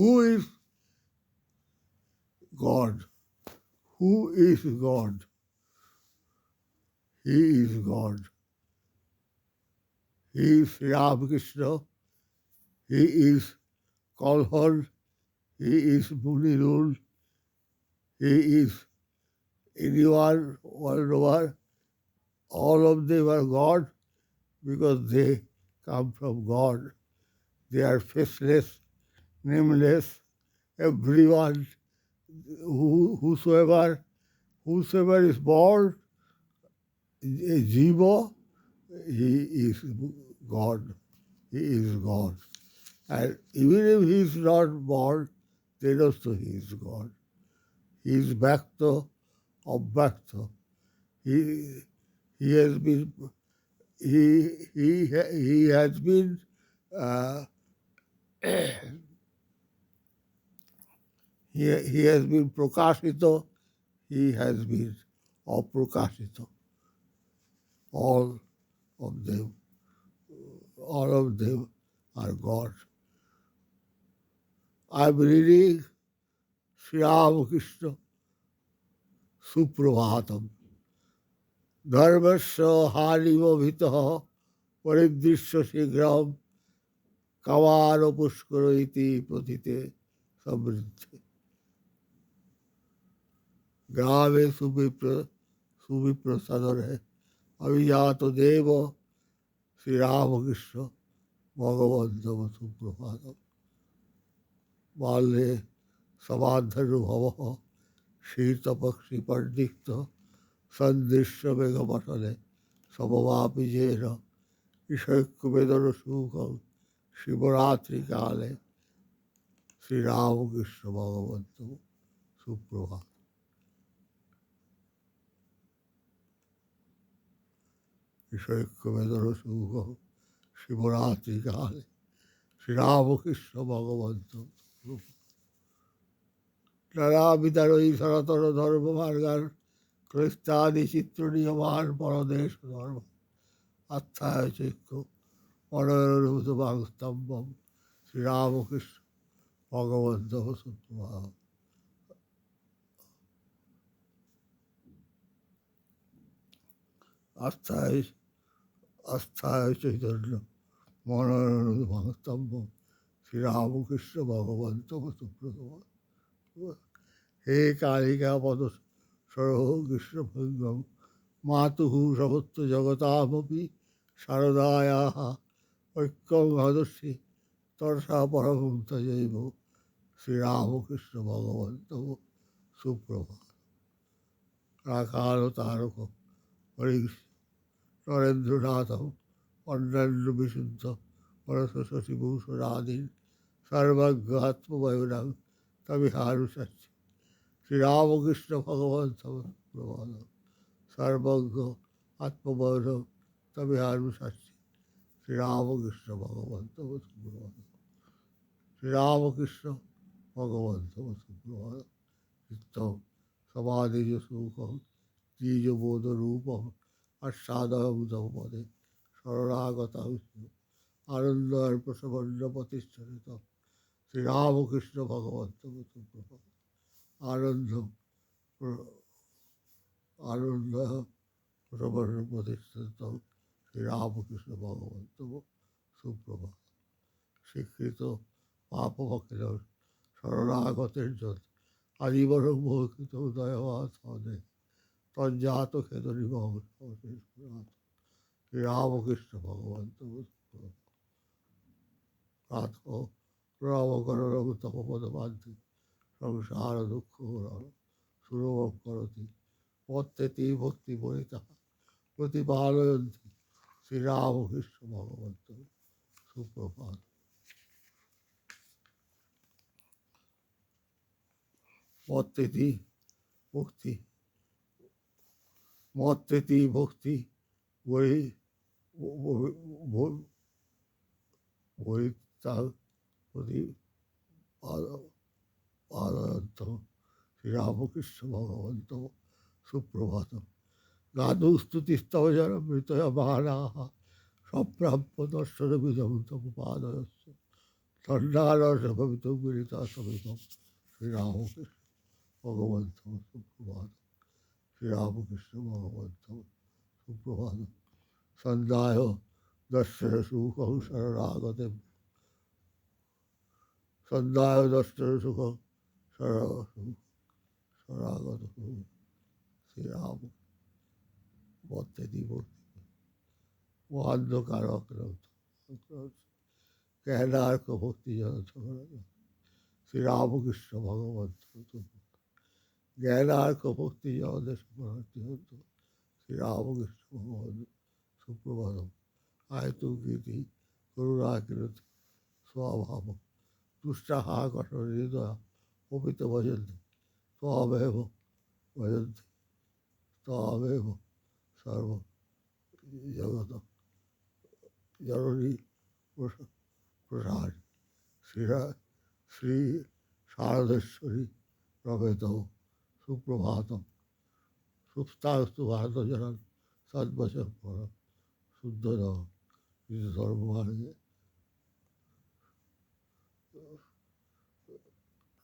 Who is God? Who is God? He is God. He is Sri Ramakrishna. He is Kalhar. He is Munirul. He is anyone world over. All of them are God because they come from God. They are faceless, nameless. Everyone, whosoever is born, a jiva, he is God. He is God. And even if he is not born, then also he is God. He is Bhakta of Bhakta. He has been he has been uh, he has been Prakashita, he has been Aprakashita. All of them, all of them are God. I'm reading Sri Ramakrishna Suprabhatam. Dharmasya hanivavitaha paridrisya shigram kamano pushkara iti prathite samriddhi. ग्रामे सुविप्रसन्न है अभिजात देव श्री रामकृष्ण भगवन्तम सुप्रभातम बाल्ये समाधनुभव शीतपक्षी पंडित सन्दृश्य मेघपटले समवापि जेन ईशैक्यवेदन सुखम शिवरात्रि काले श्री रामकृष्ण भगवन्तम सुप्रभातम ईशैक्यवेदन सुखम शिवरात्रि काले श्री रामकृष्ण भगवन्तम नानाविधरयी सनातन धर्म मार्गान ख्रिस्तादि चित्र नियमान परदेश धर्म अत्थाय चैक्य मनोरभूतभागस्तम्भम श्री रामकृष्ण भगवन्तम सुप्रभातम अस्थाय चैतन्य मनोरभूतभागस्तम्भम श्री रामकृष्ण भगवन्तम सुप्रभातम हे कालिका पद सरो कृष्णभृंगम मातुः समस्त जगतामपि शारदायाः ऐक्यं हदस्ति तरसा परमं तजैव श्रीरामकृष्ण भगवन्तम सुप्रभात राकाल तारक हरिश नरेन्द्रनाथम अन्नन्न विशुद्ध परस शशिभूषणादीन सर्वज्ञ आत्मवयुनं तविहारु सच्च श्री रामकृष्ण भगवन्तम प्रभातम सर्वज्ञ आत्मवयुनं तविहारु सच्च श्री रामकृष्ण भगवन्तम सुप्रभातम श्री रामकृष्ण भगवन्तम सुप्रभातम चित्तम समाधिज सुखम तीजबोध रूपम आस्वादयं पदे शरणागत आनंद प्रसवन्न प्रतिष्ठित श्री रामकृष्ण भगवन्तम सुप्रभातम आनंद आनंद प्रसवन्न प्रतिष्ठित श्री रामकृष्ण भगवन्तम सुप्रभातम स्वीकृत पापभक्षण शरणागतेर जत आजीवन मोहित दयावाद तज्जात खेदनिभव श्री रामकृष्ण भगवन्तम प्रातः प्रणाम करणं तपपदमान्ति संसार दुःख सुलभं करोति मत्तेति भक्ति वनितः प्रतिपालयन्ति श्री रामकृष्ण भगवन्तम सुप्रभात मत्तेति भक्ति मत्तेति भक्ति वही वही पादयन्तः श्री रामकृष्ण भगवन्तम सुप्रभातम गादुस्तुतिस्तव जनमृतयमानाः सम्प्राप्य दर्शनमिदं तमुपादयस्य সন্ধ্যারস ভবিত গিরিতা সবিতম শ্রীরামকৃষ্ণ ভগবন্ত সুপ্রভাত শ্রীরামকৃষ্ণ ভগবন্ত সুপ্রভাত সন্ধ্যায় দর্শন সুখং শরণাগতে সন্ধ্যায় দর্শন সুখং শরণাগত শ্রীরাম বর্তে দিব অন্ধকারক জ্ঞানার্ক ভক্তি শ্রীরামকৃষ্ণ ভগবন্ত জ্ঞানার্ক ভক্তি জগদের শরণার্থী হত শ্রীরামকৃষ্ণ ভগবন্ত সুপ্রভাত আয়তু কীর্তি করুণা কীর্তি স্বভাব তুষ্টাহা কঠোর হৃদয় অপিত ভজন্তি ত্বমেব ভজন্তি ত্বমেব সর্ব জগত জননী প্রসাদ শ্রী শারদেশ্বরী প্রভেত সুপ্রভাতম সুপ্তাস্তু ভারত জনন সদ্বচন পর শুদ্ধ ধর্মমার্গে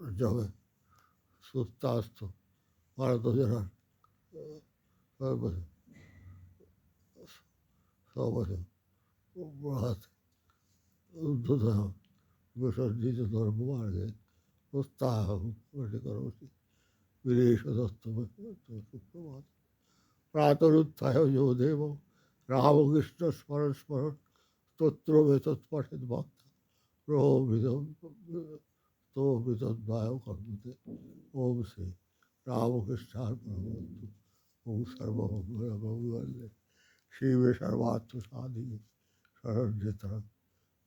জবে সুপ্তাস্তু ভারত জনন সর্বচন সর্বচন প্রভাত উদ্ধত বিসর্জিত ধর্মমার্গে প্রস্তাহ করোসি বীরেশ দত্ত সুপ্রভাত প্রাতরুত্থায় যো দেব রামকৃষ্ণ স্মরণ স্মরণ স্তোত্র বেতৎপঠেদ ভক্ত প্রভৃতদ্বায় কর্মতে ওম শ্রী রামকৃষ্ণার পরমন্তু ওম সর্বমঙ্গলে শিবে সর্বার্থ সাধিকে শরণ্যতরং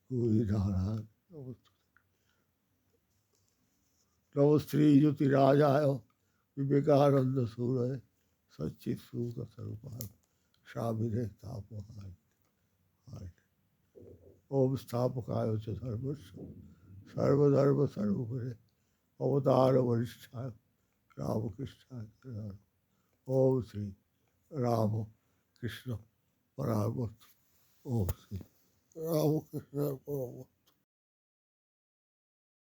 গৌরী নারায়ণ নমস্তে নম শ্রী জ্যোতিরাজায় বিবেকানন্দ সূরয় সচ্চিৎ সুখ স্বরূপায় স্বামীরে তাপহায় ওম স্থাপকায় চ ধর্মস্ব সর্বধর্ম সর্বোপরি অবতার বরিষ্ঠায় রামকৃষ্ণায় ওম শ্রী রাম কৃষ্ণ পরামর্শ ওম শ্রী রামকৃষ্ণ পরম